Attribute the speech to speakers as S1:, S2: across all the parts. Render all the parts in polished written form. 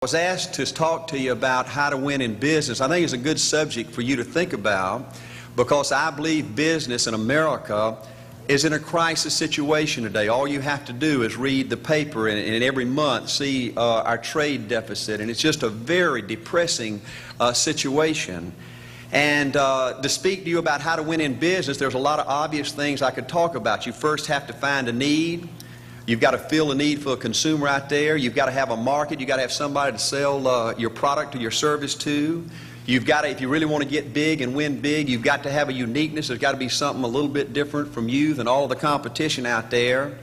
S1: was asked to talk to you about how to win in business. I think it's a good subject for you to think about, because I believe business in America is in a crisis situation today. All you have to do is read the paper and every month see our trade deficit, and it's just a very depressing situation. And to speak to you about how to win in business, there's a lot of obvious things I could talk about. You first have to find a need. You've got to fill a need for a consumer out there. You've got to have a market. You've got to have somebody to sell your product or your service to. You've got to, if you really want to get big and win big, you've got to have a uniqueness. There's got to be something a little bit different from you than all of the competition out there.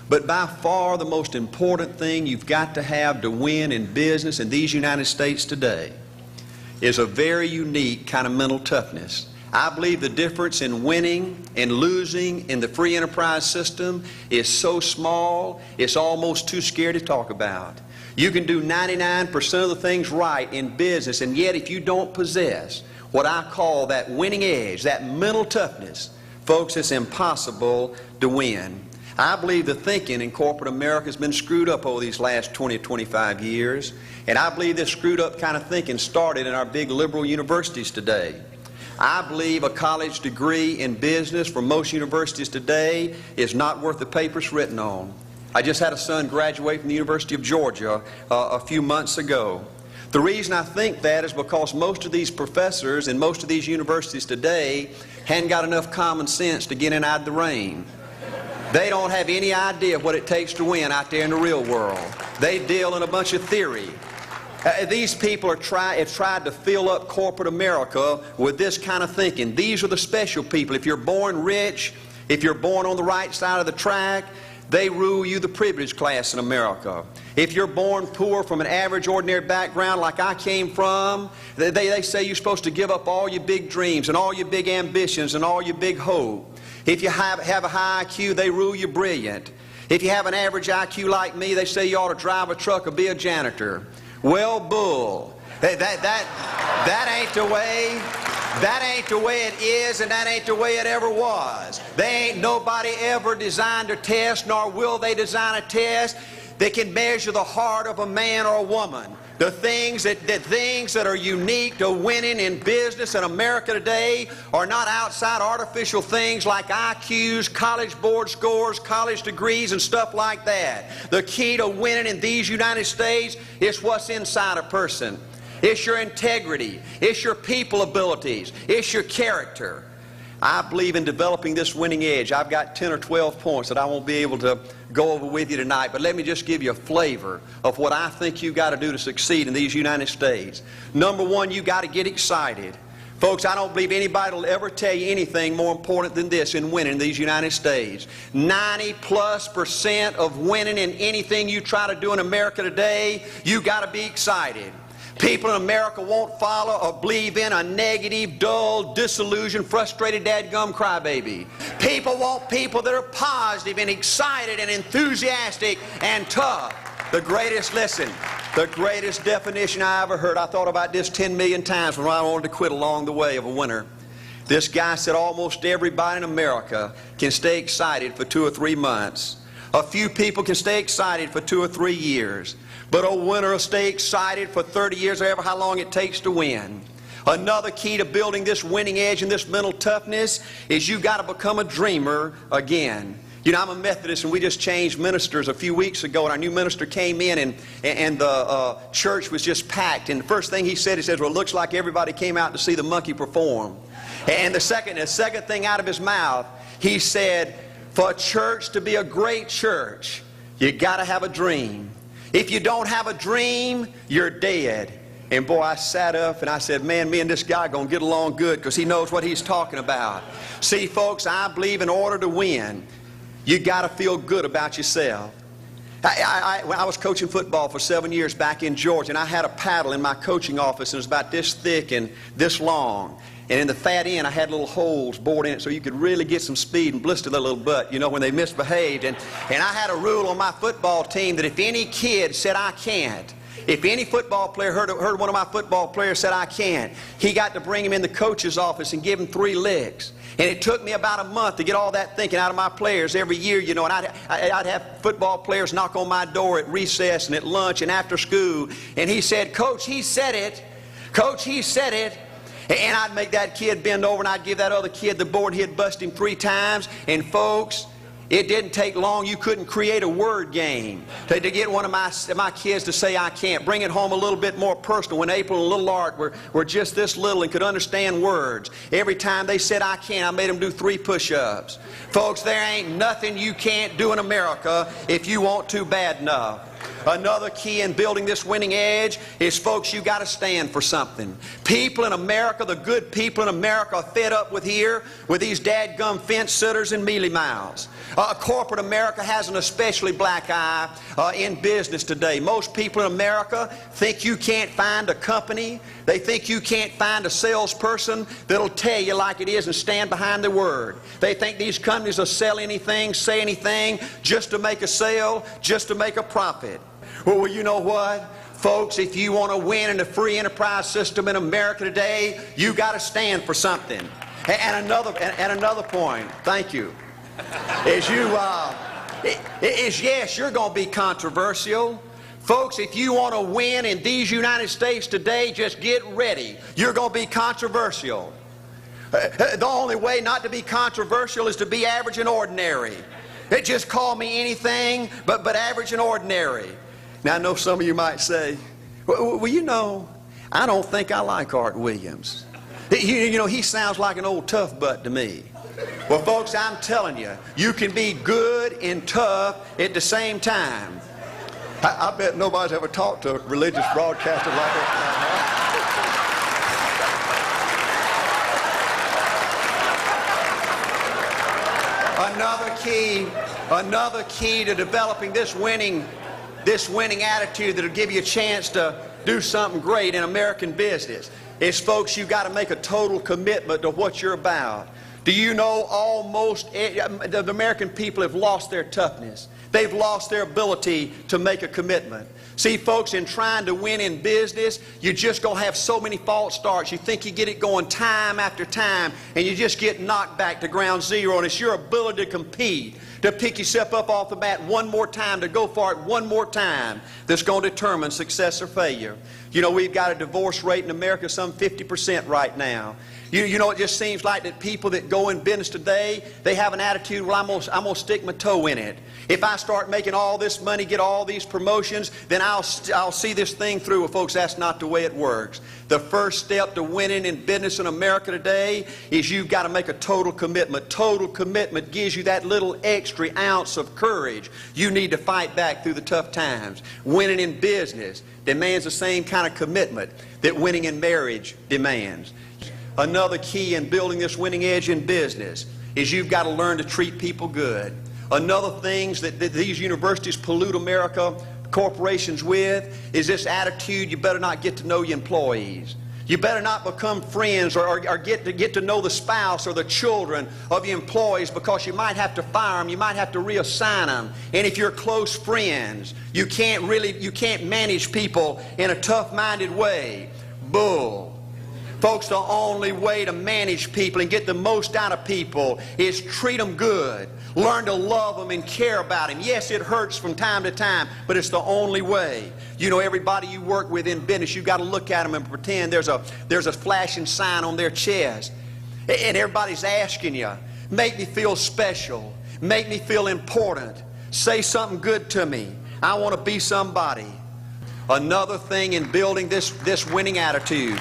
S1: But by far the most important thing you've got to have to win in business in these United States today is a very unique kind of mental toughness. I believe the difference in winning and losing in the free enterprise system is so small, it's almost too scary to talk about. You can do 99% of the things right in business, and yet if you don't possess what I call that winning edge, that mental toughness, folks, it's impossible to win. I believe the thinking in corporate America has been screwed up over these last 20 or 25 years, and I believe this screwed up kind of thinking started in our big liberal universities today. I believe a college degree in business for most universities today is not worth the paper it's written on. I just had a son graduate from the University of Georgia a few months ago. The reason I think that is because most of these professors in most of these universities today hadn't got enough common sense to get in out of the rain. They don't have any idea of what it takes to win out there in the real world. They deal in a bunch of theory. These people have tried to fill up corporate America with this kind of thinking. These are the special people. If you're born rich, if you're born on the right side of the track, they rule you, the privileged class in America. If you're born poor from an average, ordinary background like I came from, they say you're supposed to give up all your big dreams and all your big ambitions and all your big hope. If you have a high IQ, they rule you brilliant. If you have an average IQ like me, they say you ought to drive a truck or be a janitor. Well, bull. That ain't the way. That ain't the way it is, and that ain't the way it ever was. They ain't nobody ever designed a test, nor will they design a test that can measure the heart of a man or a woman. The things that are unique to winning in business in America today are not outside artificial things like IQs, college board scores, college degrees, and stuff like that. The key to winning in these United States is what's inside a person. It's your integrity. It's your people abilities. It's your character. I believe in developing this winning edge. I've got 10 or 12 points that I won't be able to go over with you tonight, but let me just give you a flavor of what I think you've got to do to succeed in these United States. Number one, you've got to get excited. Folks, I don't believe anybody will ever tell you anything more important than this in winning in these United States. 90+% of winning in anything you try to do in America today, you've got to be excited. People in America won't follow or believe in a negative, dull, disillusioned, frustrated, dadgum crybaby. People want people that are positive and excited and enthusiastic and tough. The greatest definition I ever heard, I thought about this 10 million times when I wanted to quit along the way of a winner. This guy said almost everybody in America can stay excited for 2 or 3 months. A few people can stay excited for 2 or 3 years. But a winner will stay excited for 30 years or ever how long it takes to win. Another key to building this winning edge and this mental toughness is you've got to become a dreamer again. You know, I'm a Methodist, and we just changed ministers a few weeks ago, and our new minister came in, and the church was just packed. And the first thing he said, well, it looks like everybody came out to see the monkey perform. And the second thing out of his mouth, he said, for a church to be a great church, you got to have a dream. If you don't have a dream, you're dead. And boy, I sat up and I said, man, me and this guy are going to get along good because he knows what he's talking about. See, folks, I believe in order to win, you got to feel good about yourself. I was coaching football for 7 years back in Georgia, and I had a paddle in my coaching office, and it was about this thick and this long. And in the fat end, I had little holes bored in it so you could really get some speed and blister their little butt, you know, when they misbehaved. And I had a rule on my football team that if any kid said, I can't, If any football player heard one of my football players said, I can't, he got to bring him in the coach's office and give him 3 licks. And it took me about a month to get all that thinking out of my players every year, you know. And I'd have football players knock on my door at recess and at lunch and after school. And he said, Coach, he said it. Coach, he said it. And I'd make that kid bend over and I'd give that other kid the board. He'd bust him 3 times. And folks, it didn't take long. You couldn't create a word game to get one of my kids to say, I can't. Bring it home a little bit more personal. When April and little Art were just this little and could understand words, every time they said, I can't, I made them do 3 push-ups. Folks, there ain't nothing you can't do in America if you want to bad enough. Another key in building this winning edge is, folks, you got to stand for something. People in America, the good people in America, are fed up with these dadgum fence sitters and mealy mouths. Corporate America has an especially black eye in business today. Most people in America think you can't find a company. They think you can't find a salesperson that'll tell you like it is and stand behind their word. They think these companies will sell anything, say anything, just to make a sale, just to make a profit. Well, you know what? Folks, if you want to win in the free enterprise system in America today, you got to stand for something. And another point, thank you, is yes, you're going to be controversial. Folks, if you want to win in these United States today, just get ready. You're going to be controversial. The only way not to be controversial is to be average and ordinary. Just call me anything but average and ordinary. Now, I know some of you might say, well, you know, I don't think I like Art Williams. You know, he sounds like an old tough butt to me. Well, folks, I'm telling you, you can be good and tough at the same time. I bet nobody's ever talked to a religious broadcaster like that. Another key to developing this winning attitude that'll give you a chance to do something great in American business is, folks, you've got to make a total commitment to what you're about. Do you know almost the American people have lost their toughness? They've lost their ability to make a commitment. See, folks, in trying to win in business, you're just going to have so many false starts. You think you get it going time after time, and you just get knocked back to ground zero. And it's your ability to compete, to pick yourself up off the mat one more time, to go for it one more time, that's going to determine success or failure. You know, we've got a divorce rate in America some 50% right now. You know, it just seems like that people that go in business today, they have an attitude, well, I'm going to stick my toe in it. If I start making all this money, get all these promotions, then I'll see this thing through. Well, folks, that's not the way it works. The first step to winning in business in America today is you've got to make a total commitment. Total commitment gives you that little extra ounce of courage you need to fight back through the tough times. Winning in business demands the same kind of commitment that winning in marriage demands. Another key in building this winning edge in business is you've got to learn to treat people good. Another thing that these universities pollute America corporations with is this attitude, you better not get to know your employees. You better not become friends or get to know the spouse or the children of your employees, because you might have to fire them, you might have to reassign them. And if you're close friends, you can't manage people in a tough-minded way. Bull. Folks, the only way to manage people and get the most out of people is treat them good. Learn to love them and care about them. Yes, it hurts from time to time, but it's the only way. You know, everybody you work with in business, you've got to look at them and pretend there's a flashing sign on their chest. And everybody's asking you, make me feel special. Make me feel important. Say something good to me. I want to be somebody. Another thing in building this winning attitude.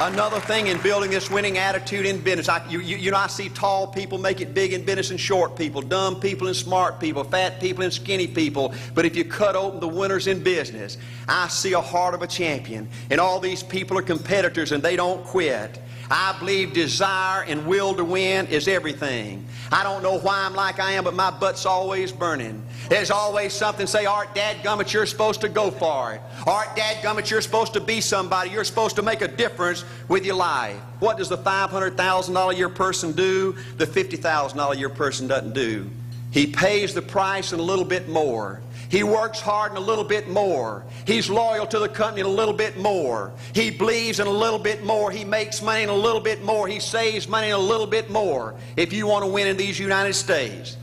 S1: Another thing in building this winning attitude in business. You know, I see tall people make it big in business and short people, dumb people and smart people, fat people and skinny people. But if you cut open the winners in business, I see a heart of a champion. And all these people are competitors and they don't quit. I believe desire and will to win is everything. I don't know why I'm like I am, but my butt's always burning. There's always something say, Art, dadgummit, you're supposed to go for it. Art, dadgummit, you're supposed to be somebody. You're supposed to make a difference with your life. What does the $500,000 a year person do? The $50,000 a year person doesn't do. He pays the price and a little bit more. He works hard and a little bit more. He's loyal to the company and a little bit more. He believes in a little bit more. He makes money and a little bit more. He saves money and a little bit more. If you want to win in these United States,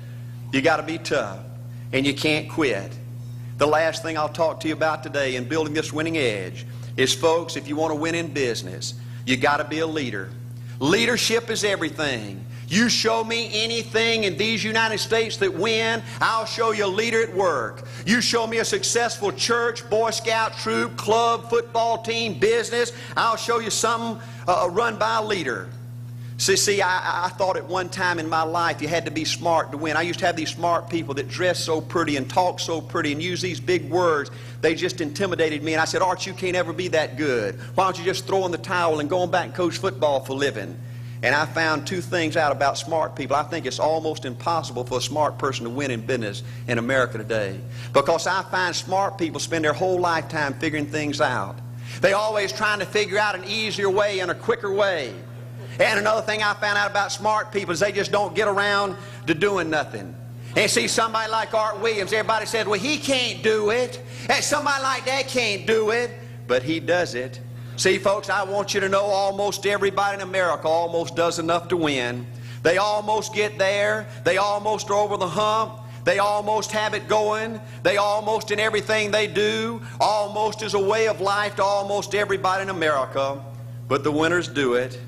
S1: you got to be tough and you can't quit. The last thing I'll talk to you about today in building this winning edge is, folks, if you want to win in business, you got to be a leader. Leadership is everything. You show me anything in these United States that win, I'll show you a leader at work. You show me a successful church, Boy Scout troop, club, football team, business, I'll show you something run by a leader. See, I thought at one time in my life you had to be smart to win. I used to have these smart people that dress so pretty and talk so pretty and use these big words. They just intimidated me. And I said, Art, you can't ever be that good. Why don't you just throw in the towel and go on back and coach football for a living? And I found two things out about smart people. I think it's almost impossible for a smart person to win in business in America today. Because I find smart people spend their whole lifetime figuring things out. They're always trying to figure out an easier way and a quicker way. And another thing I found out about smart people is they just don't get around to doing nothing. And see, somebody like Art Williams, everybody said, well, he can't do it. And somebody like that can't do it. But he does it. See, folks, I want you to know almost everybody in America almost does enough to win. They almost get there. They almost are over the hump. They almost have it going. They almost, in everything they do, almost is a way of life to almost everybody in America. But the winners do it.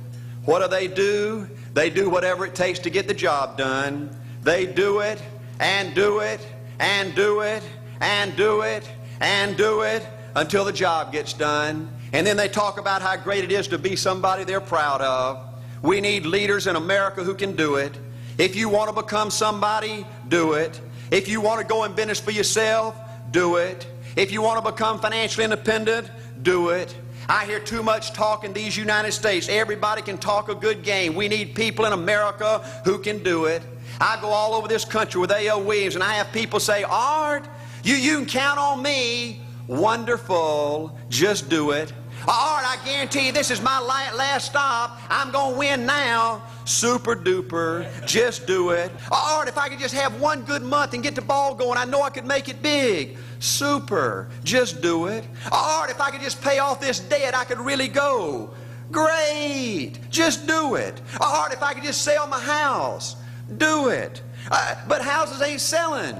S1: What do? They do whatever it takes to get the job done. They do it and do it and do it and do it and do it until the job gets done. And then they talk about how great it is to be somebody they're proud of. We need leaders in America who can do it. If you want to become somebody, do it. If you want to go in business for yourself, do it. If you want to become financially independent, do it. I hear too much talk in these United States. Everybody can talk a good game. We need people in America who can do it. I go all over this country with A.L. Williams, and I have people say, Art, you can count on me. Wonderful. Just do it. Art, I guarantee you this is my last stop. I'm going to win now. Super duper. Just do it. Art, if I could just have one good month and get the ball going, I know I could make it big. Super. Just do it. Art, if I could just pay off this debt, I could really go. Great. Just do it. Art, if I could just sell my house. Do it. But houses ain't selling.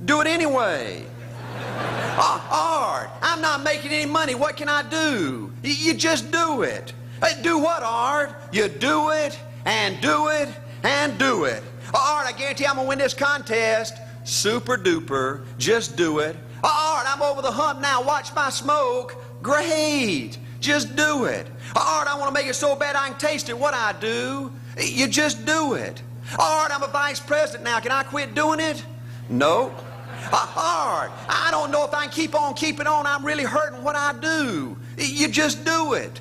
S1: Do it anyway. Art, I'm not making any money. What can I do? You just do it. Do what, Art? You do it and do it and do it. Art, I guarantee I'm going to win this contest. Super duper. Just do it. Art, I'm over the hump now. Watch my smoke. Great. Just do it. Art, I want to make it so bad I can taste it. What I do? You just do it. Art, I'm a vice president now. Can I quit doing it? No. Art, I don't know if I can keep on keeping on. I'm really hurting. What I do? You just do it.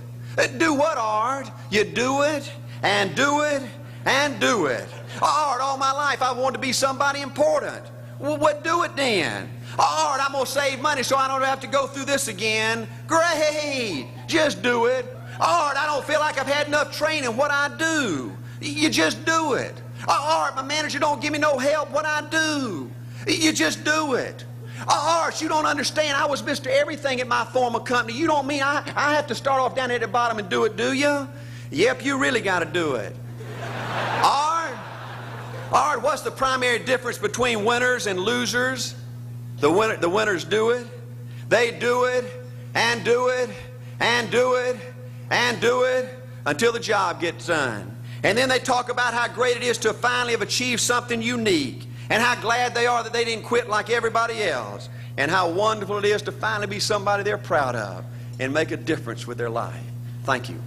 S1: Do what, Art? You do it and do it and do it. Art, all my life I wanted to be somebody important. Well, what do it then? Art, I'm going to save money so I don't have to go through this again. Great. Just do it. Art, I don't feel like I've had enough training. What I do? You just do it. Art, my manager don't give me no help. What I do? You just do it. Art, you don't understand. I was Mr. Everything at my former company. You don't mean I have to start off down at the bottom and do it, do you? Yep, you really got to do it. Art, what's the primary difference between winners and losers? The winners do it. They do it and do it and do it and do it until the job gets done. And then they talk about how great it is to finally have achieved something unique, and how glad they are that they didn't quit like everybody else, and how wonderful it is to finally be somebody they're proud of and make a difference with their life. Thank you.